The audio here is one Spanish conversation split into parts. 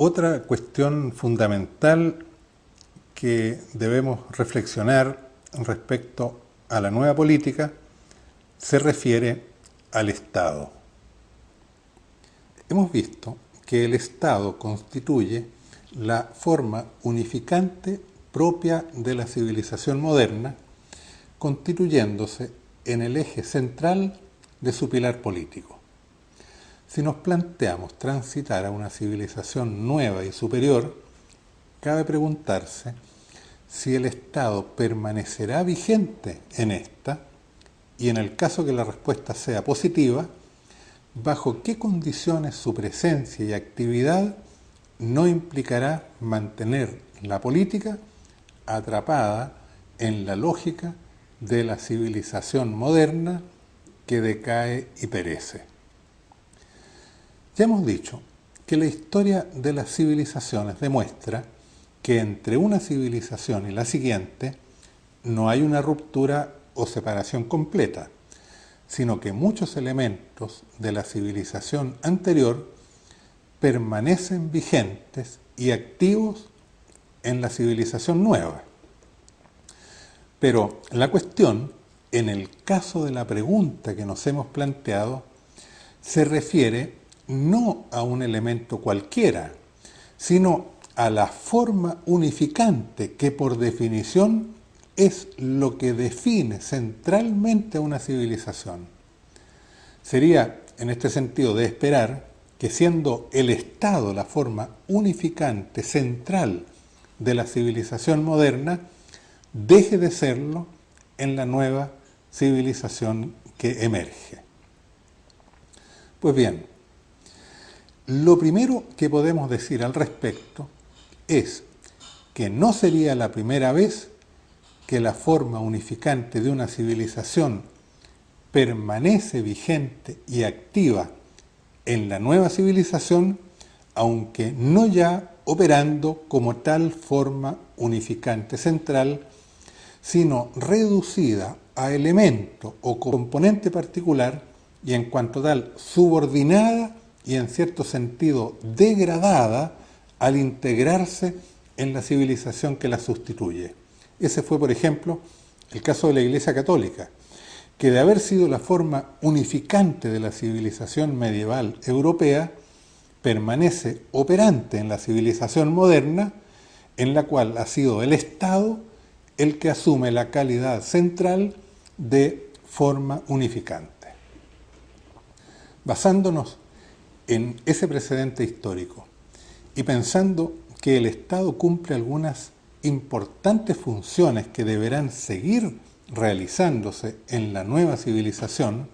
Otra cuestión fundamental que debemos reflexionar respecto a la nueva política se refiere al Estado. Hemos visto que el Estado constituye la forma unificante propia de la civilización moderna, constituyéndose en el eje central de su pilar político. Si nos planteamos transitar a una civilización nueva y superior, cabe preguntarse si el Estado permanecerá vigente en esta y, en el caso que la respuesta sea positiva, bajo qué condiciones su presencia y actividad no implicará mantener la política atrapada en la lógica de la civilización moderna que decae y perece. Ya hemos dicho que la historia de las civilizaciones demuestra que entre una civilización y la siguiente no hay una ruptura o separación completa, sino que muchos elementos de la civilización anterior permanecen vigentes y activos en la civilización nueva. Pero la cuestión, en el caso de la pregunta que nos hemos planteado, se refiere no a un elemento cualquiera, sino a la forma unificante que por definición es lo que define centralmente a una civilización. Sería en este sentido de esperar que, siendo el Estado la forma unificante central de la civilización moderna, deje de serlo en la nueva civilización que emerge. Pues bien, lo primero que podemos decir al respecto es que no sería la primera vez que la forma unificante de una civilización permanece vigente y activa en la nueva civilización, aunque no ya operando como tal forma unificante central, sino reducida a elemento o componente particular y, en cuanto tal, subordinada y en cierto sentido degradada al integrarse en la civilización que la sustituye. Ese fue, por ejemplo, el caso de la Iglesia Católica, que de haber sido la forma unificante de la civilización medieval europea, permanece operante en la civilización moderna, en la cual ha sido el Estado el que asume la calidad central de forma unificante. Basándonos en ese precedente histórico y pensando que el Estado cumple algunas importantes funciones que deberán seguir realizándose en la nueva civilización,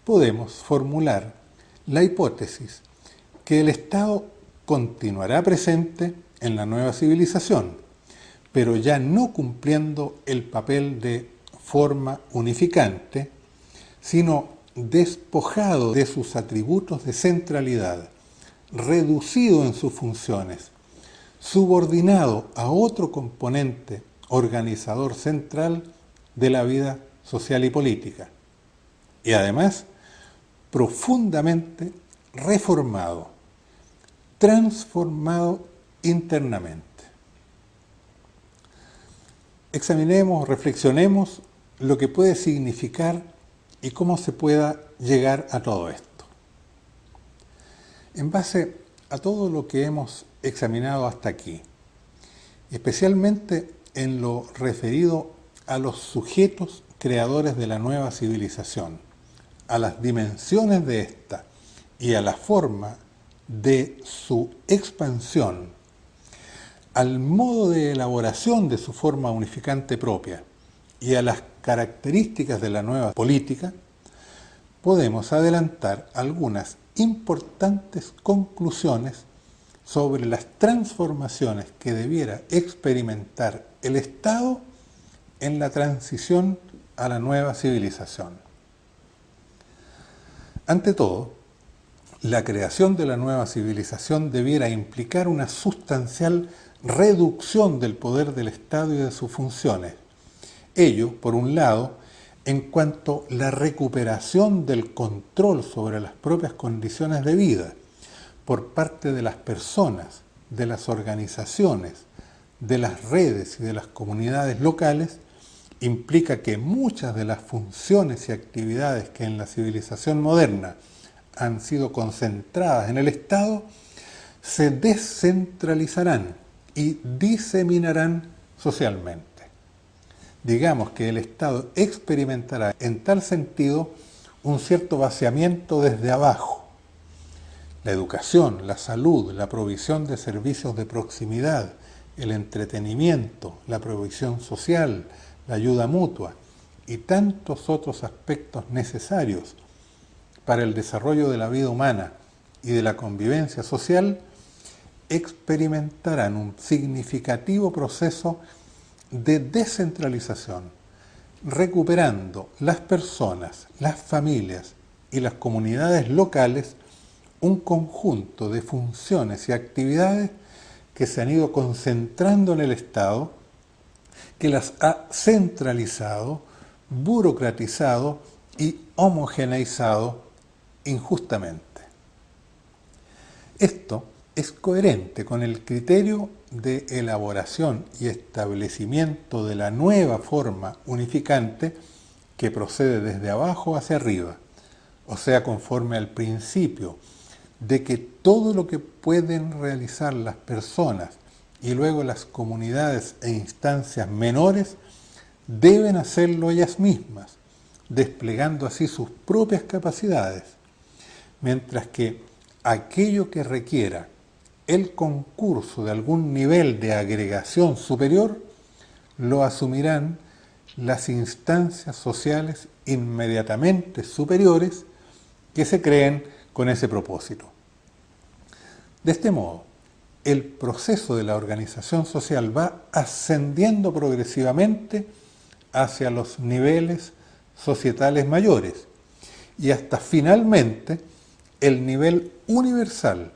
podemos formular la hipótesis que el Estado continuará presente en la nueva civilización, pero ya no cumpliendo el papel de forma unificante, sino despojado de sus atributos de centralidad, reducido en sus funciones, subordinado a otro componente organizador central de la vida social y política, y además profundamente reformado, transformado internamente. Examinemos, reflexionemos lo que puede significar y cómo se pueda llegar a todo esto. En base a todo lo que hemos examinado hasta aquí, especialmente en lo referido a los sujetos creadores de la nueva civilización, a las dimensiones de esta y a la forma de su expansión, al modo de elaboración de su forma unificante propia y a las características de la nueva política, podemos adelantar algunas importantes conclusiones sobre las transformaciones que debiera experimentar el Estado en la transición a la nueva civilización. Ante todo, la creación de la nueva civilización debiera implicar una sustancial reducción del poder del Estado y de sus funciones. Ello, por un lado, en cuanto a la recuperación del control sobre las propias condiciones de vida, por parte de las personas, de las organizaciones, de las redes y de las comunidades locales, implica que muchas de las funciones y actividades que en la civilización moderna han sido concentradas en el Estado, se descentralizarán y diseminarán socialmente. Digamos que el Estado experimentará en tal sentido un cierto vaciamiento desde abajo. La educación, la salud, la provisión de servicios de proximidad, el entretenimiento, la provisión social, la ayuda mutua y tantos otros aspectos necesarios para el desarrollo de la vida humana y de la convivencia social, experimentarán un significativo proceso de descentralización, recuperando las personas, las familias y las comunidades locales un conjunto de funciones y actividades que se han ido concentrando en el Estado, que las ha centralizado, burocratizado y homogeneizado injustamente. Esto es coherente con el criterio de elaboración y establecimiento de la nueva forma unificante que procede desde abajo hacia arriba, o sea, conforme al principio de que todo lo que pueden realizar las personas y luego las comunidades e instancias menores deben hacerlo ellas mismas, desplegando así sus propias capacidades, mientras que aquello que requiera el concurso de algún nivel de agregación superior lo asumirán las instancias sociales inmediatamente superiores que se creen con ese propósito. De este modo, el proceso de la organización social va ascendiendo progresivamente hacia los niveles societales mayores y hasta finalmente el nivel universal,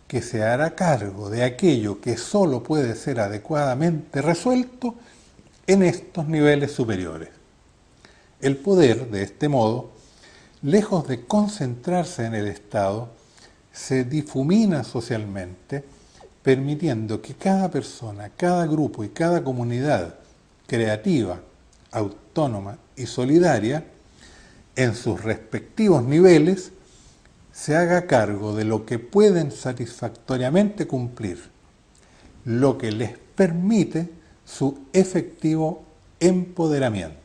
que se hará cargo de aquello que sólo puede ser adecuadamente resuelto en estos niveles superiores. El poder, de este modo, lejos de concentrarse en el Estado, se difumina socialmente, permitiendo que cada persona, cada grupo y cada comunidad creativa, autónoma y solidaria, en sus respectivos niveles, se haga cargo de lo que pueden satisfactoriamente cumplir, lo que les permite su efectivo empoderamiento.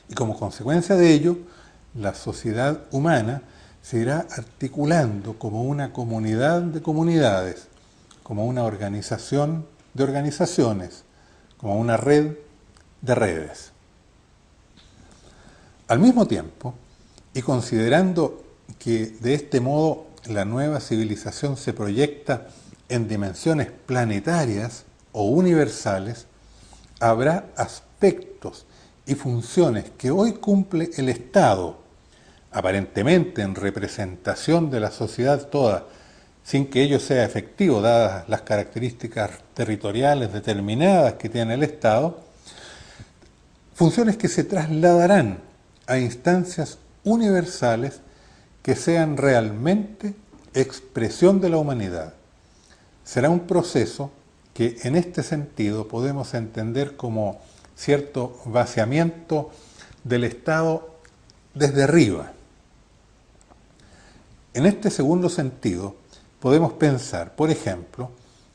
Y como consecuencia de ello, la sociedad humana se irá articulando como una comunidad de comunidades, como una organización de organizaciones, como una red de redes. Al mismo tiempo, y considerando que de este modo la nueva civilización se proyecta en dimensiones planetarias o universales, habrá aspectos y funciones que hoy cumple el Estado, aparentemente en representación de la sociedad toda, sin que ello sea efectivo, dadas las características territoriales determinadas que tiene el Estado, funciones que se trasladarán a instancias universales que sean realmente expresión de la humanidad. Será un proceso que en este sentido podemos entender como cierto vaciamiento del Estado desde arriba. En este segundo sentido, podemos pensar, por ejemplo,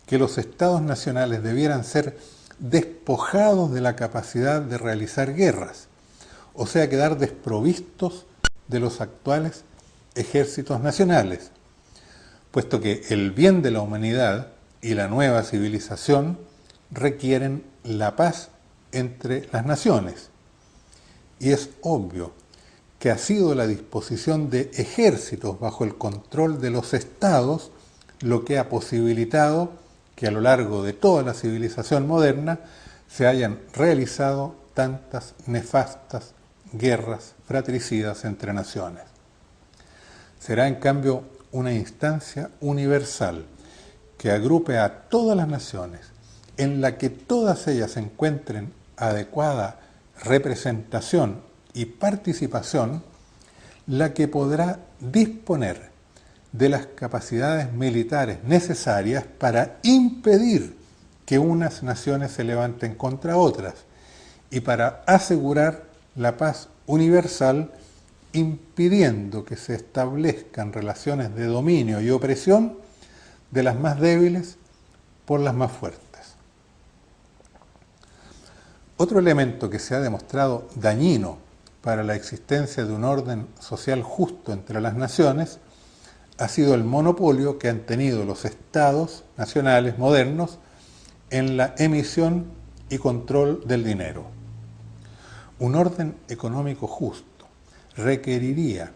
que los Estados nacionales debieran ser despojados de la capacidad de realizar guerras, o sea, quedar desprovistos de los actuales ejércitos nacionales, puesto que el bien de la humanidad y la nueva civilización requieren la paz entre las naciones. Y es obvio que ha sido la disposición de ejércitos bajo el control de los estados lo que ha posibilitado que a lo largo de toda la civilización moderna se hayan realizado tantas nefastas guerras fratricidas entre naciones. Será en cambio una instancia universal que agrupe a todas las naciones, en la que todas ellas encuentren adecuada representación y participación, la que podrá disponer de las capacidades militares necesarias para impedir que unas naciones se levanten contra otras y para asegurar la paz universal, impidiendo que se establezcan relaciones de dominio y opresión de las más débiles por las más fuertes. Otro elemento que se ha demostrado dañino para la existencia de un orden social justo entre las naciones ha sido el monopolio que han tenido los estados nacionales modernos en la emisión y control del dinero. Un orden económico justo requeriría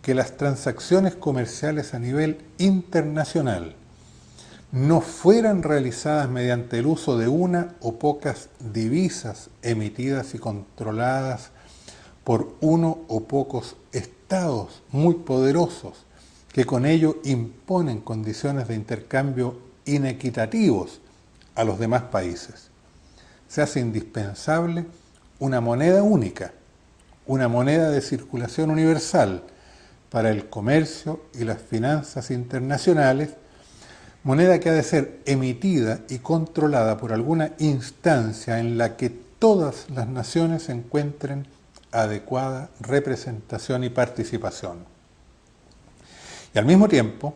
que las transacciones comerciales a nivel internacional no fueran realizadas mediante el uso de una o pocas divisas emitidas y controladas por uno o pocos estados muy poderosos que con ello imponen condiciones de intercambio inequitativos a los demás países. Se hace indispensable una moneda única, una moneda de circulación universal para el comercio y las finanzas internacionales, moneda que ha de ser emitida y controlada por alguna instancia en la que todas las naciones encuentren adecuada representación y participación. Y al mismo tiempo,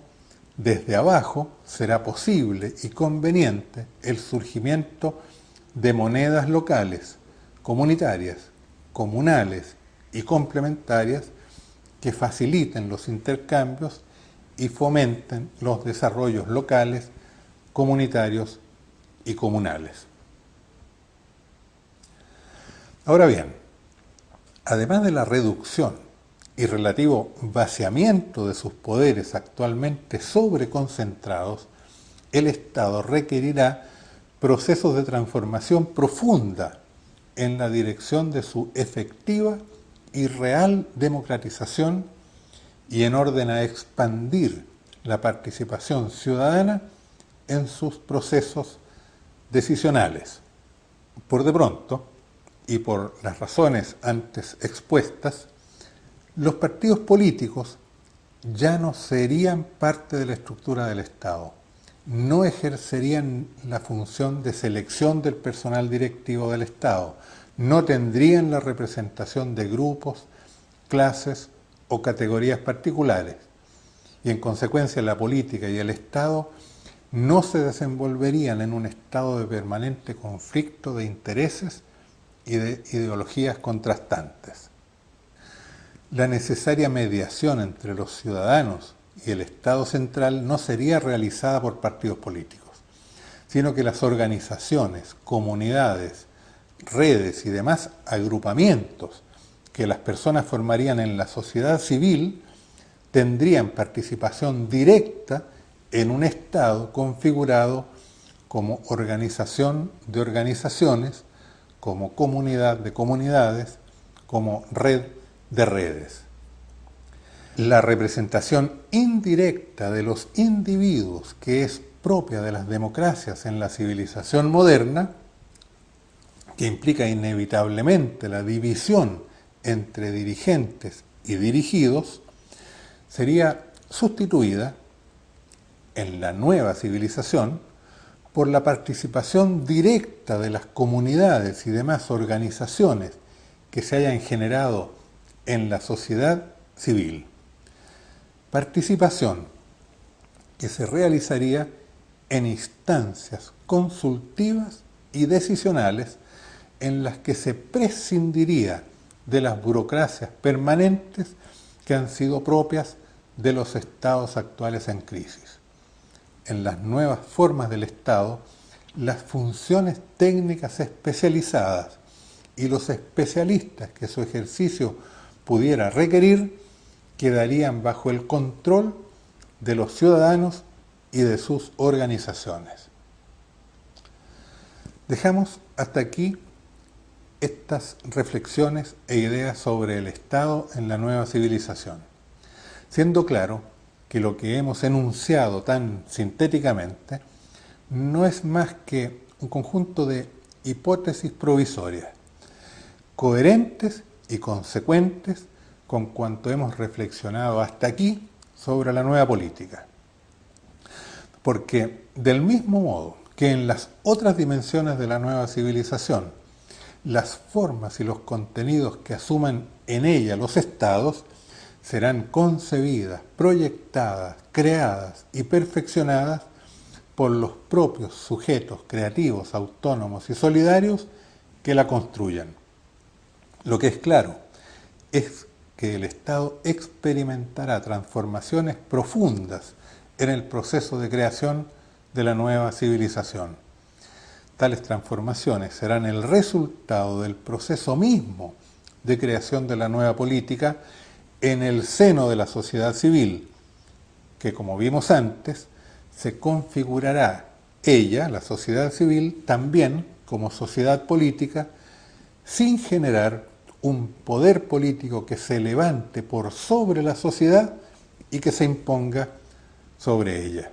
desde abajo será posible y conveniente el surgimiento de monedas locales, comunitarias, comunales y complementarias que faciliten los intercambios y fomenten los desarrollos locales, comunitarios y comunales. Ahora bien, además de la reducción y relativo vaciamiento de sus poderes actualmente sobreconcentrados, el Estado requerirá procesos de transformación profunda en la dirección de su efectiva y real democratización y en orden a expandir la participación ciudadana en sus procesos decisionales. Por de pronto, y por las razones antes expuestas, los partidos políticos ya no serían parte de la estructura del Estado, no ejercerían la función de selección del personal directivo del Estado, no tendrían la representación de grupos, clases o categorías particulares, y en consecuencia la política y el Estado no se desenvolverían en un estado de permanente conflicto de intereses y de ideologías contrastantes. La necesaria mediación entre los ciudadanos y el Estado central no sería realizada por partidos políticos, sino que las organizaciones, comunidades, redes y demás agrupamientos que las personas formarían en la sociedad civil tendrían participación directa en un Estado configurado como organización de organizaciones, como comunidad de comunidades, como red de redes. La representación indirecta de los individuos, que es propia de las democracias en la civilización moderna, que implica inevitablemente la división entre dirigentes y dirigidos, sería sustituida en la nueva civilización por la participación directa de las comunidades y demás organizaciones que se hayan generado en la sociedad civil. Participación que se realizaría en instancias consultivas y decisionales en las que se prescindiría de las burocracias permanentes que han sido propias de los estados actuales en crisis. En las nuevas formas del Estado, las funciones técnicas especializadas y los especialistas que su ejercicio pudiera requerir quedarían bajo el control de los ciudadanos y de sus organizaciones. Dejamos hasta aquí estas reflexiones e ideas sobre el Estado en la nueva civilización, siendo claro que lo que hemos enunciado tan sintéticamente no es más que un conjunto de hipótesis provisorias, coherentes y consecuentes con cuanto hemos reflexionado hasta aquí sobre la nueva política. Porque del mismo modo que en las otras dimensiones de la nueva civilización, las formas y los contenidos que asuman en ella los estados serán concebidas, proyectadas, creadas y perfeccionadas por los propios sujetos creativos, autónomos y solidarios que la construyan. Lo que es claro es que el Estado experimentará transformaciones profundas en el proceso de creación de la nueva civilización. Tales transformaciones serán el resultado del proceso mismo de creación de la nueva política en el seno de la sociedad civil, que, como vimos antes, se configurará ella, la sociedad civil, también como sociedad política, sin generar un poder político que se levante por sobre la sociedad y que se imponga sobre ella.